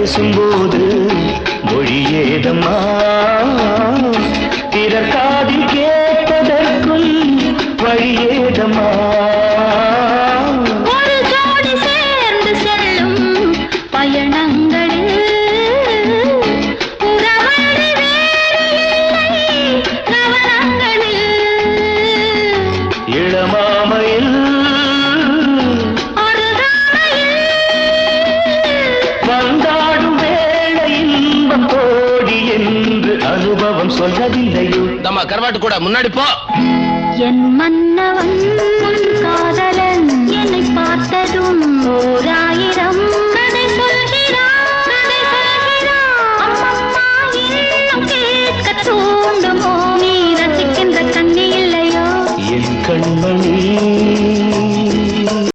பேசும்போது மொழியேதம்மா பிறர் காதில் கேட்பதற்கும் வழியேதம்மா ஒரு ஜோடி சேர்ந்து செல்லும் பயணங்களில் உறவழி வேறு இல்லை கவனங்களில் இளமாமையில் வந்தாடும் வேளை இன்பம் கோடி என்று அனுபவம் சொல்லவில்லையோ நம்ம கருவாட்டு கூட முன்னாடி போ என் மன்னவன் காதலன்